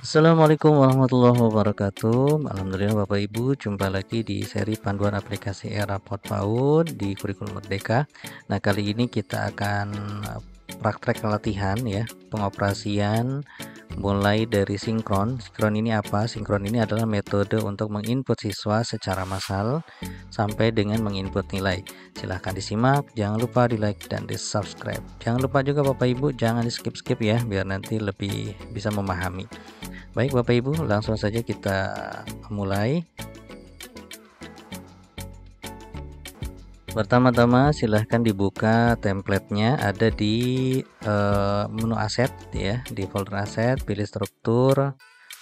Assalamualaikum warahmatullahi wabarakatuh. Alhamdulillah Bapak Ibu, jumpa lagi di seri panduan aplikasi e-raport PAUD di kurikulum Merdeka. Nah, kali ini kita akan praktek latihan ya, pengoperasian mulai dari sinkron. Sinkron ini apa? Sinkron ini adalah metode untuk menginput siswa secara massal sampai dengan menginput nilai. Silahkan disimak, jangan lupa di like dan di subscribe. Jangan lupa juga Bapak Ibu, jangan di skip ya, biar nanti lebih bisa memahami. Baik Bapak Ibu, langsung saja kita mulai. Pertama-tama silahkan dibuka templatenya, ada di menu aset ya, di folder aset, pilih struktur,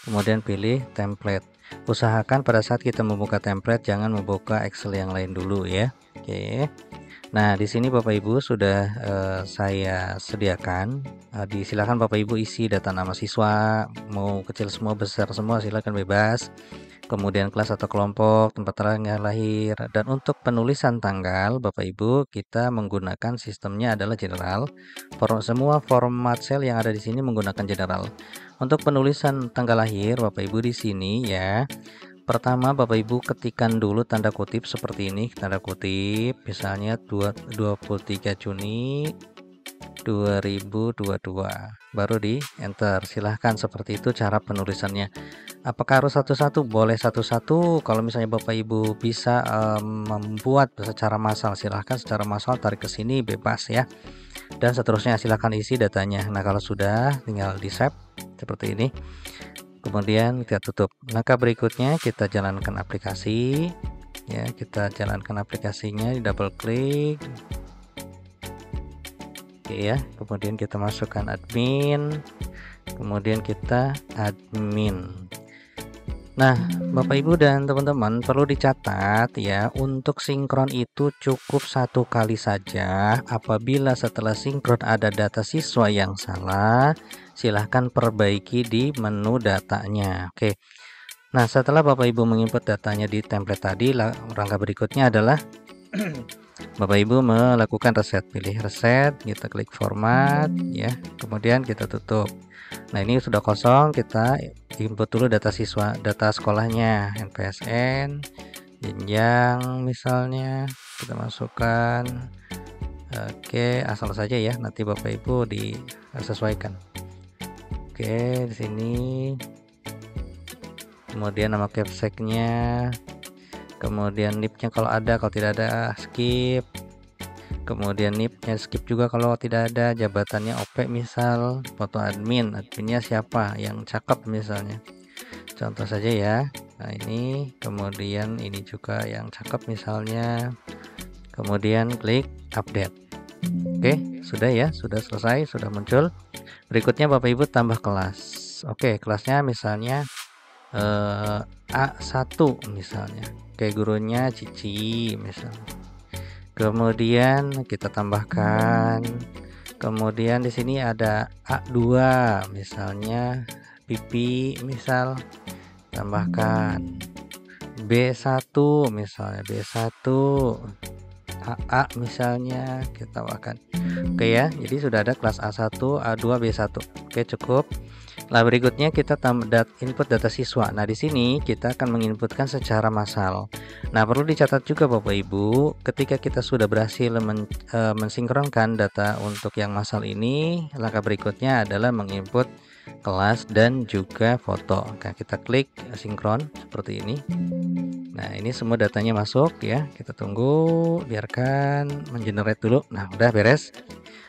kemudian pilih template. Usahakan pada saat kita membuka template jangan membuka Excel yang lain dulu ya. Oke. Nah, di sini Bapak Ibu sudah saya sediakan. Silakan Bapak Ibu isi data nama siswa, mau kecil semua, besar semua, silakan bebas. Kemudian kelas atau kelompok, tempat tanggal lahir, dan untuk penulisan tanggal, Bapak Ibu kita menggunakan sistemnya adalah general. Semua format sel yang ada di sini menggunakan general. Untuk penulisan tanggal lahir, Bapak Ibu di sini ya. Pertama Bapak Ibu ketikkan dulu tanda kutip seperti ini, tanda kutip misalnya 23 Juni 2022, baru di enter. Silahkan seperti itu cara penulisannya. Apakah harus satu-satu? Boleh satu-satu. Kalau misalnya Bapak Ibu bisa membuat secara massal, silahkan secara massal tarik ke sini, bebas ya. Dan seterusnya silahkan isi datanya. Nah, kalau sudah tinggal di save seperti ini. Kemudian kita tutup. Langkah berikutnya kita jalankan aplikasi ya, kita jalankan aplikasinya, di double klik. Oke ya, kemudian kita masukkan admin, kemudian kita admin. Nah, Bapak Ibu dan teman-teman perlu dicatat ya, untuk sinkron itu cukup satu kali saja. Apabila setelah sinkron ada data siswa yang salah, silahkan perbaiki di menu datanya. Oke. Nah, setelah Bapak Ibu menginput datanya di template tadi, langkah berikutnya adalah Bapak Ibu melakukan reset. Pilih reset, kita klik format ya, kemudian kita tutup. Nah, ini sudah kosong, kita input dulu data siswa, data sekolahnya, NPSN, jenjang misalnya, kita masukkan. Oke, asal saja ya, nanti Bapak Ibu disesuaikan. Oke, di sini. Kemudian nama capseknya, kemudian NIP-nya kalau ada, kalau tidak ada skip. Kemudian NIP-nya skip juga kalau tidak ada. Jabatannya OP misal, foto adminnya siapa yang cakep misalnya, contoh saja ya. Nah, ini kemudian ini juga yang cakep misalnya, kemudian klik update. Oke, sudah ya, sudah selesai, sudah muncul. Berikutnya Bapak Ibu tambah kelas. Oke, kelasnya misalnya A1 misalnya, kayak gurunya Cici misalnya. Kemudian kita tambahkan, kemudian di sini ada A2 misalnya, Pipi misal, tambahkan B1 misalnya, B1 AA misalnya, kita tambahkan. Oke ya, jadi sudah ada kelas A1, A2, B1. Oke, cukup. Nah, berikutnya kita input data siswa. Nah, di sini kita akan menginputkan secara massal. Nah, perlu dicatat juga Bapak Ibu, ketika kita sudah berhasil mensinkronkan data untuk yang massal ini, langkah berikutnya adalah menginput kelas dan juga foto. Nah, kita klik sinkron seperti ini. Nah, ini semua datanya masuk ya. Kita tunggu, biarkan mengenerate dulu. Nah, udah beres.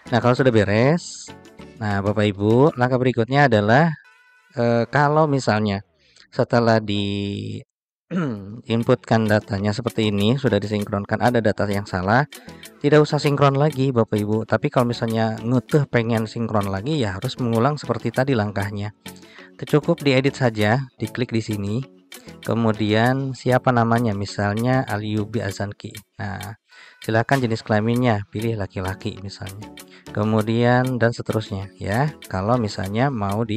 Nah, kalau sudah beres, nah Bapak Ibu, langkah berikutnya adalah kalau misalnya setelah di inputkan datanya seperti ini, sudah disinkronkan, ada data yang salah, tidak usah sinkron lagi Bapak Ibu. Tapi kalau misalnya pengen sinkron lagi, ya harus mengulang seperti tadi langkahnya. Cukup diedit saja, diklik di sini, kemudian siapa namanya, misalnya Alyubi Azanki. Nah, silakan jenis kelaminnya, pilih laki-laki misalnya, kemudian dan seterusnya ya, kalau misalnya mau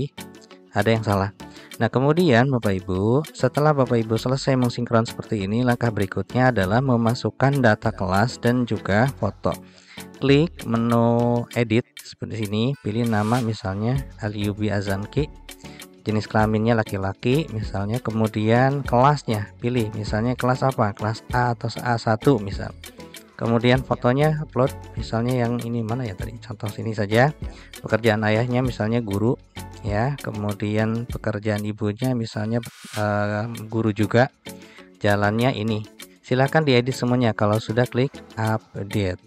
ada yang salah. Nah, kemudian Bapak Ibu, setelah Bapak Ibu selesai mensinkron seperti ini, langkah berikutnya adalah memasukkan data kelas dan juga foto. Klik menu edit seperti sini, pilih nama misalnya Alyubi Azanki, jenis kelaminnya laki-laki misalnya, kemudian kelasnya pilih misalnya kelas apa, kelas A atau A1 misal. Kemudian fotonya upload misalnya yang ini mana ya tadi, contoh sini saja, pekerjaan ayahnya misalnya guru ya, kemudian pekerjaan ibunya misalnya guru juga, jalannya ini. Silahkan diedit semuanya kalau sudah klik update.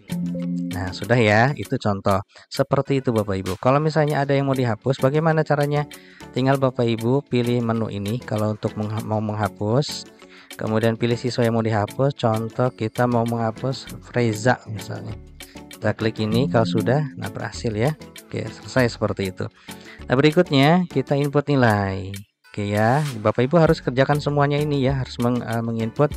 Nah sudah ya, itu contoh seperti itu Bapak Ibu. Kalau misalnya ada yang mau dihapus, bagaimana caranya? Tinggal Bapak Ibu pilih menu ini kalau untuk mau menghapus, kemudian pilih siswa yang mau dihapus. Contoh kita mau menghapus Freza misalnya, kita klik ini kalau sudah, nah berhasil ya. Oke, selesai seperti itu. Nah berikutnya kita input nilai. Oke ya, Bapak Ibu harus kerjakan semuanya ini ya, harus menginput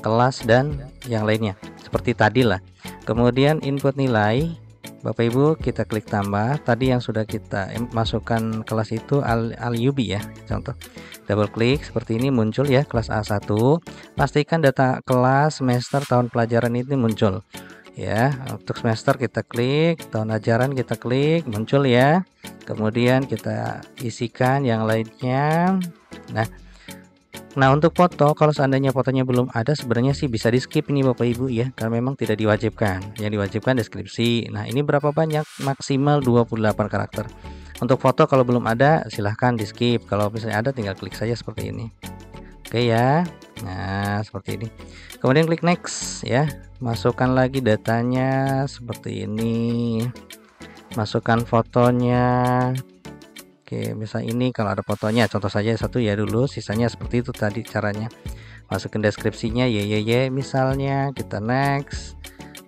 kelas dan yang lainnya seperti tadi lah. Kemudian input nilai, Bapak Ibu kita klik tambah. Tadi yang sudah kita masukkan kelas itu Al-Yubi ya, contoh. Double klik seperti ini muncul ya kelas A1. Pastikan data kelas, semester, tahun pelajaran ini muncul. Ya, untuk semester kita klik, tahun ajaran kita klik, muncul ya. Kemudian kita isikan yang lainnya. Nah untuk foto, kalau seandainya fotonya belum ada, sebenarnya sih bisa di skip ini Bapak Ibu ya, karena memang tidak diwajibkan. Yang diwajibkan deskripsi. Nah ini berapa banyak? Maksimal 28 karakter. Untuk foto kalau belum ada silahkan di skip, kalau misalnya ada tinggal klik saja seperti ini. Oke ya, nah seperti ini. Kemudian klik next ya, masukkan lagi datanya seperti ini, masukkan fotonya. Oke, misal ini kalau ada fotonya, contoh saja satu ya dulu, sisanya seperti itu tadi caranya. Masukin deskripsinya YYY misalnya, kita next,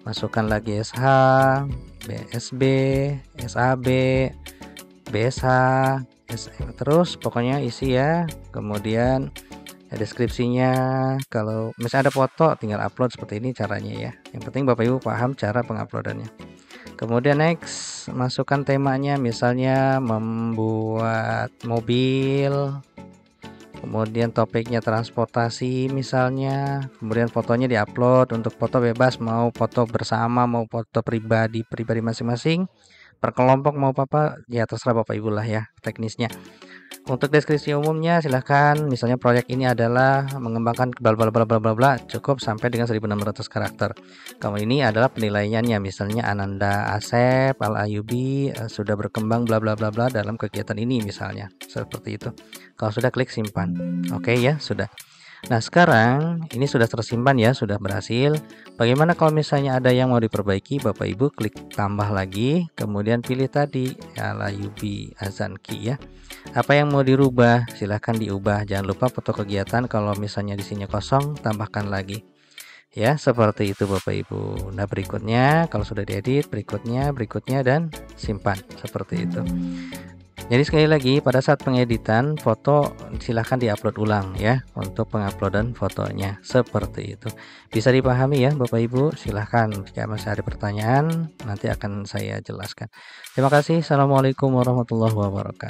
masukkan lagi SH, BSB, SAB, BSH, SM, terus pokoknya isi ya. Kemudian deskripsinya, kalau misalnya ada foto tinggal upload seperti ini caranya ya. Yang penting Bapak Ibu paham cara penguploadannya. Kemudian next, masukkan temanya misalnya membuat mobil, kemudian topiknya transportasi misalnya, kemudian fotonya diupload. Untuk foto bebas, mau foto bersama, mau foto pribadi masing-masing, per kelompok mau apa ya terserah Bapak Ibu lah ya teknisnya. Untuk deskripsi umumnya silahkan, misalnya proyek ini adalah mengembangkan bla bla bla bla bla bla, cukup sampai dengan 1600 karakter. Kalau ini adalah penilaiannya, misalnya Ananda Asep Al-Ayubi sudah berkembang bla bla bla bla dalam kegiatan ini misalnya, seperti itu. Kalau sudah klik simpan. Oke ya, sudah. Nah sekarang ini sudah tersimpan ya, sudah berhasil. Bagaimana kalau misalnya ada yang mau diperbaiki, Bapak Ibu klik tambah lagi, kemudian pilih tadi Al-Ayubi Azanki ya. Apa yang mau dirubah silahkan diubah. Jangan lupa foto kegiatan, kalau misalnya di sini kosong tambahkan lagi ya, seperti itu Bapak Ibu. Nah berikutnya kalau sudah diedit, berikutnya dan simpan seperti itu. Jadi sekali lagi, pada saat pengeditan foto silahkan diupload ulang ya, untuk penguploadan fotonya seperti itu. Bisa dipahami ya Bapak Ibu? Silahkan, jika masih ada pertanyaan nanti akan saya jelaskan. Terima kasih. Assalamualaikum warahmatullahi wabarakatuh.